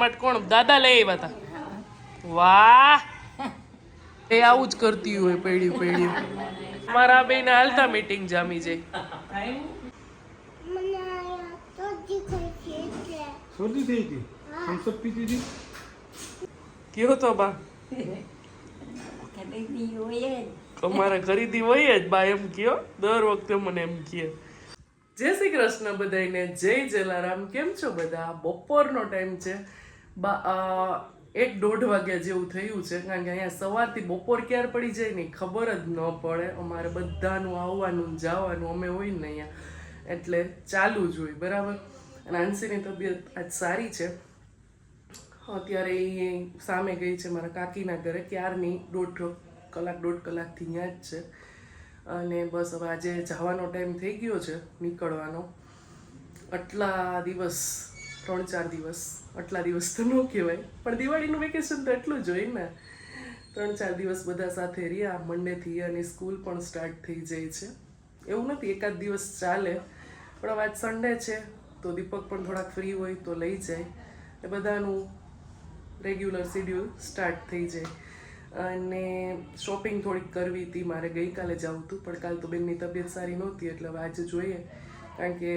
માટે કોણ દાદા લઈ આવ્યા હતા? વાહ, એ આવું જ કરતી હોય પડ્યું મારા બેન હાલતા મીટિંગ જામી જાય. શરદી થઈ હતી, થમ્સ અપ પીતી હતી. કયો તો બા તમારે ખરીદી હોય જ બા એમ કયો દર વખતે મને એમ કહે. જય શ્રી કૃષ્ણ બધાને, જય જલારામ. કેમ છો બધા? બપોરનો ટાઈમ છે, 1-1:30 વાગ્યા જેવું થયું છે. કારણ કે અહીંયા સવારથી બપોર ક્યારે પડી જાય ને ખબર જ ન પડે. અમારે બધાનું આવવાનું જવાનું અમે હોય ને અહીંયા, એટલે ચાલુ જ હોય બરાબર. અને આંશીની તબિયત આજ સારી છે. અત્યારે એ સામે ગઈ છે મારા કાકીના ઘરે, ક્યારની 1.5 કલાકથી ત્યાં જ છે. અને બસ હવે આજે જવાનો ટાઈમ થઈ ગયો છે, નીકળવાનો. આટલા દિવસ 3-4 દિવસ, આટલા દિવસ તો ન કહેવાય, પણ દિવાળીનું વેકેશન તો એટલું જ હોય ને. 3-4 દિવસ બધા સાથે રહ્યા. મંડેથી અને સ્કૂલ પણ સ્ટાર્ટ થઈ જાય છે. એવું નથી એકાદ દિવસ ચાલે, પણ હવે આજ સન્ડે છે તો દીપક પણ થોડાક ફ્રી હોય તો લઈ જાય. એ બધાનું રેગ્યુલર શેડ્યુલ સ્ટાર્ટ થઈ જાય. અને શોપિંગ થોડીક કરવી હતી મારે. ગઈકાલે જવું હતું પણ કાલ તો બેનની તબિયત સારી નહોતી, એટલે હવે આજે જોઈએ. કારણ કે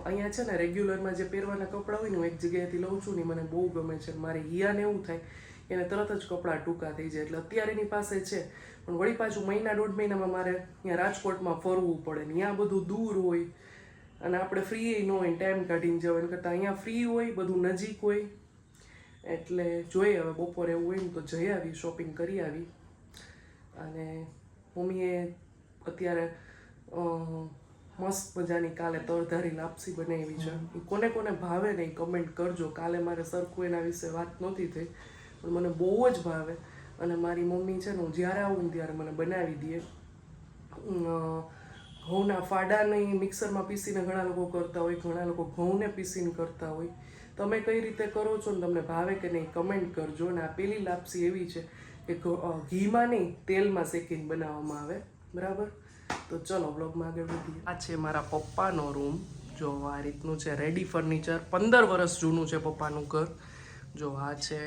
અહીંયા છે ને રેગ્યુલરમાં જે પહેરવાના કપડાં હોય ને હું એક જગ્યાએથી લઉં છું ને, મને બહુ ગમે છે. મારે હિયાને એવું થાય એને તરત જ કપડાં ટૂંકા થઈ જાય, એટલે અત્યારે એની પાસે છે. પણ વળી પાછું 1-1.5 મહિનામાં મારે ત્યાં રાજકોટમાં ફરવું પડે ને, ત્યાં બધું દૂર હોય અને આપણે ફ્રી ન હોય, ટાઈમ કાઢીને જવાય. એના કરતાં અહીંયા ફ્રી હોય, બધું નજીક હોય. એટલે જોઈએ હવે બપોરે એવું હોય ને તો જઈ આવી, શોપિંગ કરી આવી. અને મમ્મીએ અત્યારે મસ્ત મજાની કાલે તરધારી લાપસી બનાવી છે. એ કોને કોને ભાવે ને એ કમેન્ટ કરજો. કાલે મારે સરખું એના વિશે વાત નહોતી થઈ, પણ મને બહુ જ ભાવે. અને મારી મમ્મી છે ને હું જ્યારે આવું ને ત્યારે મને બનાવી દે. ઘઉંના ફાડાને મિક્સરમાં પીસીને ઘણા લોકો કરતા હોય, ઘણા લોકો ઘઉંને પીસીને કરતા હોય. તમે કઈ રીતે કરો છો ને તમને ભાવે કે નહીં કમેન્ટ કરજો. અને આ પેલી લાપસી એવી છે કે ઘીમાં નહીં તેલમાં શેકીને બનાવવામાં આવે બરાબર. તો ચલો બ્લોગમાં આગળ વધીએ. આ છે મારા પપ્પાનો રૂમ. જો આ રીતનું છે, રેડી ફર્નિચર. 15 વર્ષ જૂનું છે પપ્પાનું ઘર. જો આ છે,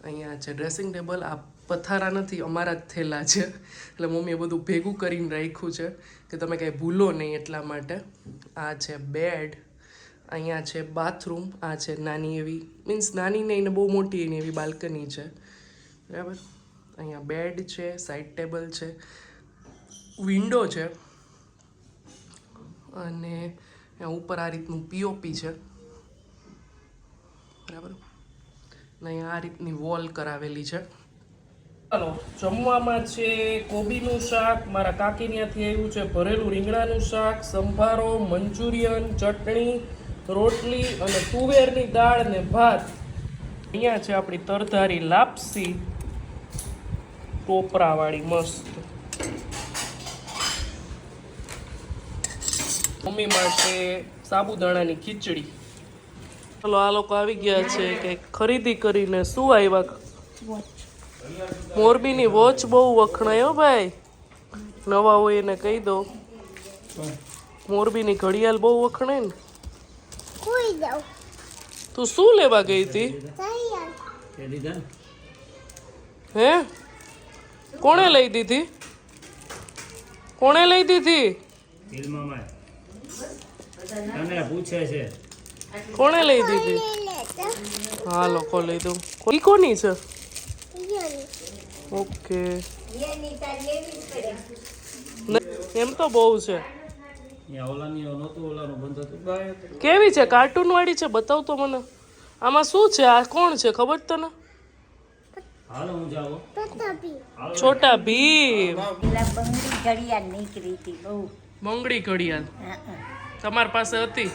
અહીંયા છે ડ્રેસિંગ ટેબલ. આ પથારા નથી, અમારા જ થેલા છે, એટલે મમ્મીએ બધું ભેગું કરીને રાખ્યું છે કે તમે કાંઈ ભૂલો નહીં એટલા માટે. આ છે બેડ. અહીંયા છે બાથરૂમ. આ છે નાની એવી, મીન્સ નાની નહીં ને બહુ મોટી એની એવી બાલ્કની છે બરાબર. અહીંયા બેડ છે, સાઈડ ટેબલ છે, વિન્ડો છે. અને ઉપર આ રીતનું પીઓપી છે બરાબર. ને અહીંયા આ રીતની વોલ કરાવેલી છે. ચાલો જમવામાં છે કોબીનું શાક, મારા કાકી ત્યાંથી આવ્યું છે ભરેલું રીંગણાનું શાક, સંભારો, મંચુરિયન, ચટણી, રોટલી અને તુવેરની દાળ ને ભાત. અહીંયા છે આપણી તરધારી લાપસી ટોપરાવાળી મસ્ત. મમ્મી માટે સાબુદાણાની ખીચડી. ચલો આ લોકો આવી ગયા છે કે ખરીદી કરીને શું આવ્યા? મોરબીની વોચ બહુ વખણાયો ભાઈ, નવા હોય એને કહી દો. મોરબીની ઘડિયાળ બહુ વખણાય ને. તું શું લેવા ગઈ હતી? હે કોણે લઈ દીધી? કોણે લઈ દીધી? પૂછે છે કોણે લઈ દીધી? હા લોકો લઈ દઉં. ઈ કોની છે? ઓકે, એમ તો બહુ છે. કેવી છે? કાર્ટૂન વાળી છે? બતાવ તો મને. આમાં શું છે? આ કોણ છે ખબર તને? છોટા ભીમ. બંગડી ઘડિયાળ તમારી પાસે હતી?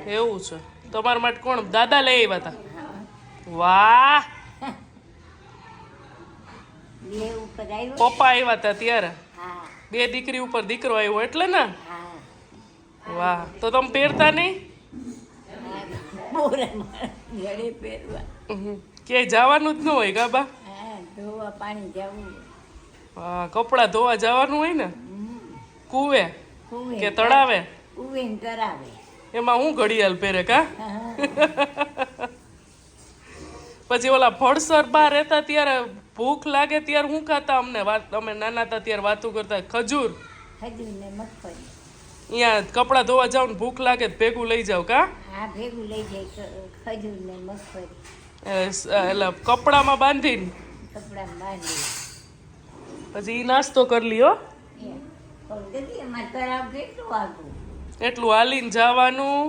એવું છે. તમારા માટે કોણ દાદા લઈ આવ્યા હતા? વાહ, પપ્પા આવ્યા હતા ત્યારે. 2 દીકરી ઉપર દીકરો આવ્યો એટલે ને. વાહ, તો તમે પહેરતા નહીં? ક્યાંય જવાનું જ ન હોય ગાબા? હા, કપડાં ધોવા જવાનું હોય ને કુવે. કે તળાવે ઉવેન કરાવે. એમાં હું ઘડિયાળ પહેરે કા પછી ઓલા ફળસર બા રહેતા ત્યારે ભૂખ લાગે ત્યારે હું ખાતા અમે નાના હતા ત્યારે વાતું કરતા ખજૂર ખજૂર ને મગફળી. અહીંયા કપડા ધોવા જાવ ને ભૂખ લાગે તો ભેગું લઈ જાવ કા હા ભેગું લઈ જાય ખજૂર ને મગફળી એટલે કપડામાં બાંધીને કપડામાં બાંધી. પછી ઈ નાસ્તો કરી લ્યો અમારે તળાવ કેટલું આગું. એટલું હાલીને જવાનું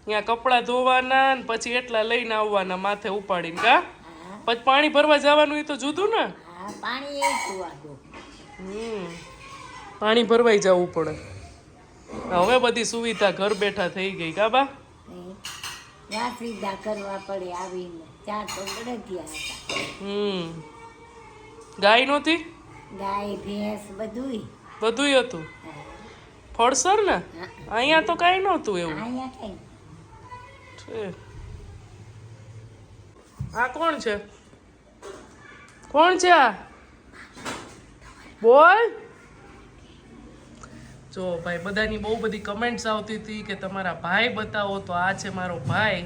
ત્યાં કપડા ધોવાના ને પછી એટલા લઈને આવવાના માથે ઉપાડીને કા હા પછી પાણી ભરવા જવાનું એ તો જુદું ને હા પાણી એટલું આગું. પાણી ભરવાઈ જવું પડે હવે બધી સુવિધા ઘર બેઠા થઈ ગઈ કા બા રાત્રિદા કરવા પડે આવીને. 4 તો ગળથિયા હતા. ગાય નહોતી ગાય ભેંસ બધુંય. બધુંય હતું ફળસર ને અહીંયા તો કાંઈ નહોતું એવું અહીંયા કઈ છે. આ કોણ છે કોણ છે આ બોલ જો ભાઈ બધાની બહુ બધી કમેન્ટ્સ આવતી હતી કે તમારા ભાઈ બતાવો તો આ છે મારો ભાઈ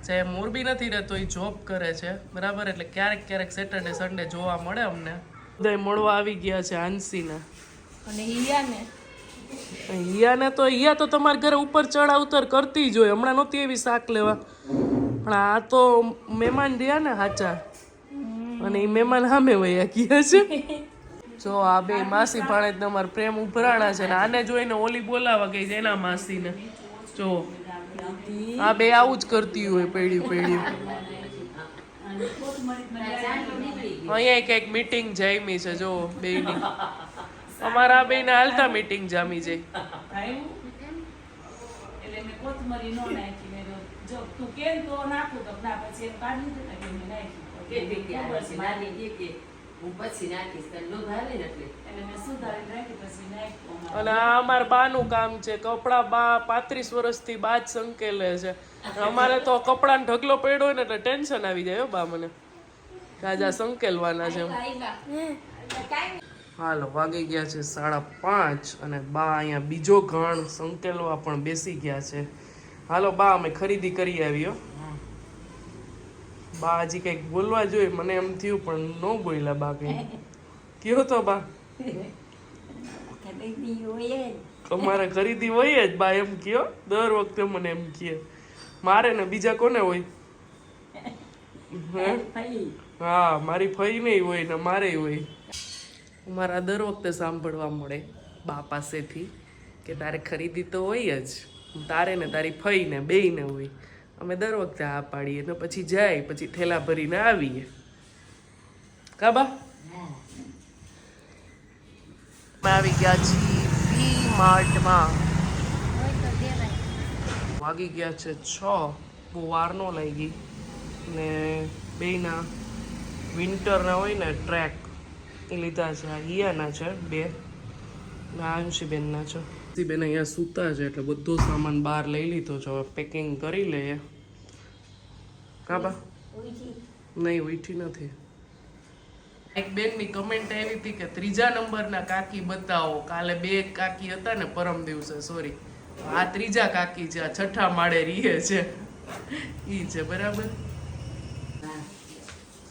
જે મોરબી નથી રહેતો એ જોબ કરે છે બરાબર એટલે ક્યારેક ક્યારેક સેટરડે સન્ડે જોવા મળે અમને બધા મળવા આવી ગયા છે આંસીને અને હિયાને હિયા તો તમારા ઘરે ઉપર ચડા ઉતર કરતી જ હોય હમણાં નહોતી એવી શાક લેવા પણ આ તો મહેમાન રહ્યા ને હાચા અને એ મહેમાન સામે વયા ગયા છે જો આ બે માસી ભાણેજ તમારા પ્રેમ ઉભરાણા છે ને આને જોઈને ઓલી બોલાવા ગઈ છે એના માસીને જો આ બે આવું જ કરતી હોય પડ્યું અહીંયા કંઈક મીટિંગ જામી છે જો બેયની અમારા આ બેયને હાલતા મીટિંગ જામી જાય એટલે મેં કોથમરી નો નાખી મેં જો તું કેમ તો નાખું તો ના પછી એમ કાઢી દીધું ને કે મેં નાખી એટલે મેં સુધારી નાખી પછી નાખ્યું. અને આ અમારા બાનું કામ છે કપડા બા 35 વર્ષથી બા જ સંકેલે છે અમારે તો કપડાનો ઢગલો પડ્યો હોય ને એટલે ટેન્શન આવી જાય હો બા મને કાજા સંકેલવાના છે હાલો વાગી ગયા છે 5:30 અને બા અહીંયા બીજો ઘણ સંકેલવા પણ બેસી ગયા છે હાલો બા અમે ખરીદી કરી આવ્યો બા હજી કંઈક બોલવા જોઈએ મને એમ થયું પણ ન બોલ્યા બા કંઈ કયો તો બા તમારે ખરીદી હોય જ બા એમ કયો દર વખતે મને એમ કહે મારે ને બીજા કોને હોય હા મારી ફઈ નહીં હોય ને મારે હોય મારા દર વખતે સાંભળવા મળે બા પાસેથી કે તારે ખરીદી તો હોય જ તારે ને તારી ફઈ ને બેયને હોય અમે દર વખતે આ પાડીએ ને પછી જાય પછી થેલા ભરીને આવીએ કા બા આવી ગયા છીએ વી માર્ટમાં વાગી ગયા છે 6 બહુ વાર ન લાગી ને બેયના વિન્ટરના હોય ને ટ્રેક એ લીધા છે આ હિયાના છે 2 અંશીબેનના છે અંશીબેન અહીંયા સૂતા છે એટલે બધો સામાન બહાર લઈ લીધો છે હવે પેકિંગ કરી લઈએ કા બા નહીં ઉઠી નથી એક બેનની કમેન્ટ આવી હતી કે 3જા નંબરના કાકી બતાવો કાલે 2 કાકી હતા ને પરમ દિવસે સોરી આ 3જા કાકી છે આ 6ઠા માળે રીહે છે ઈ છે બરાબર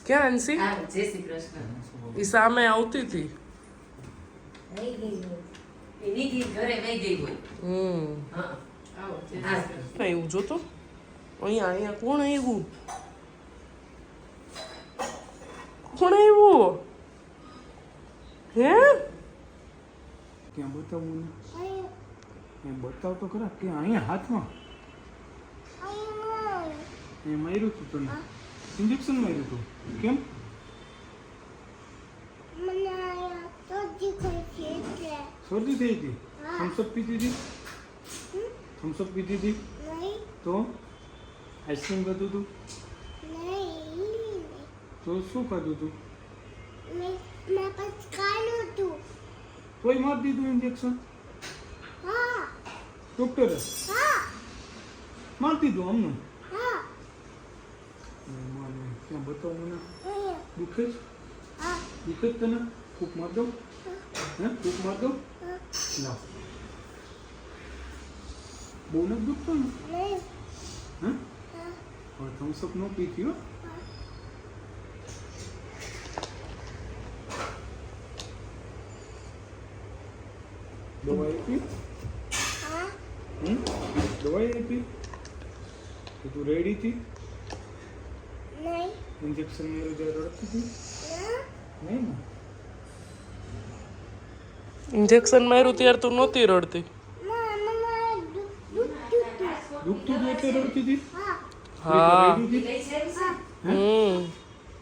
ક્યાં અંશી જય શ્રી કૃષ્ણ. ઈ સામે આવતી હતી એવું જોતો અહીંયા કોણ આવ્યું હે ક્યાં બતાવું ને બતાવ તો ખરા કે અહીંયા હાથમાં એ માર્યું તું તને ઇન્જેક્શન માર્યું તું કેમ શરદી થઈ હતી થમ્સઅપ પીધી હતી થમ્સઅપ પીધી હતી તો આઈસ્ક્રીમ ખાધું તું તો શું ખાધું તું તોય મારી દીધું ઇન્જેક્શન ડોક્ટરે મારી દીધું અમને ક્યાં બતાવો મને દુખે જ તને ફૂક માર દઉં હે ફૂક માર દઉં લાવ બહુ નથી દુખતો ને હા હવે થમ્સઅપ નો પીતી હો દવા આપી દવાઈ આપી તો તું રેડી હતી ઇન્જેક્શન મેળવી જ્યારે રડતી હતી નહીં ને ઇન્જેક્શન માર્યું ત્યારે તું નહોતી રડતી. દુખતું હતું એટલે રડતી હતી હા. રેડી હતી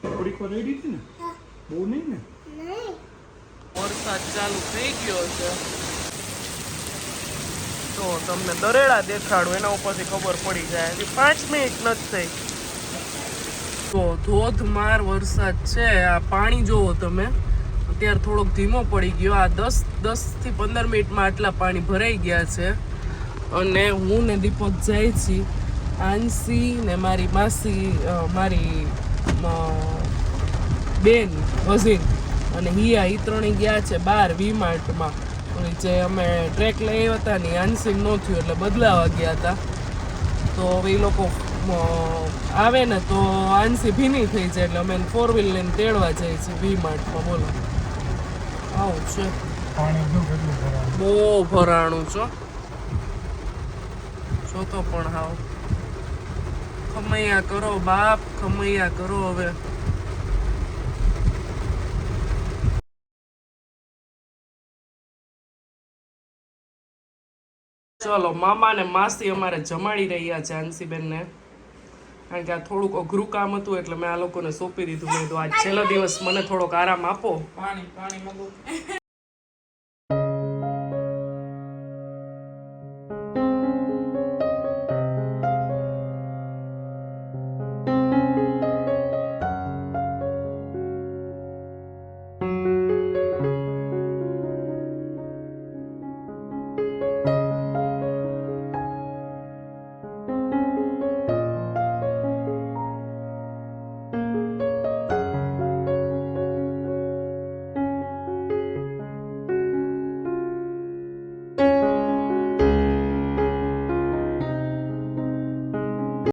થોડીક વાર રેડી હતી ને બહુ નહીં ને વરસાદ ચાલુ થઈ ગયો છે તો તમને દરેડા દેખાડું એના ઉપરથી ખબર પડી જાય. હજી 5 મિનિટ નથી થઈ. તો ધોધમાર વરસાદ છે. આ પાણી જોવો તમે, અત્યારે થોડોક ધીમો પડી ગયો. આ 10 થી 15 મિનિટમાં આટલા પાણી ભરાઈ ગયા છે. અને હું ને દીપક જાય છીએ આંસી ને મારી માસી, મારી બેન કઝિન અને હિયા, એ ત્રણેય ગયા છે બહાર વી-માર્ટમાં. જે અમે ટ્રેક લઈ આવ્યા હતા ને આંસી ન થયું એટલે બદલાવા ગયા હતા. તો હવે એ લોકો આવે ને તો આંસી ભીની થઈ જાય એટલે અમે 4 વ્હીલ લઈને તેડવા જઈએ છીએ વી-માર્ટમાં. બોલો આવું છે. પાણી જો કેટલું ભરાયું બહુ ભરાણું છો જોતો પણ હાવ ખમૈયા કરો બાપ, ખમૈયા કરો હવે. ચલો મામા ને માસી અમારે જમાડી રહ્યા છે આંસીબેનને, કારણ કે આ થોડુંક અઘરું કામ હતું એટલે મેં આ લોકોને સોંપી દીધું. મેં તો આજ છેલ્લો દિવસ, મને થોડોક આરામ આપો. પાણી મગો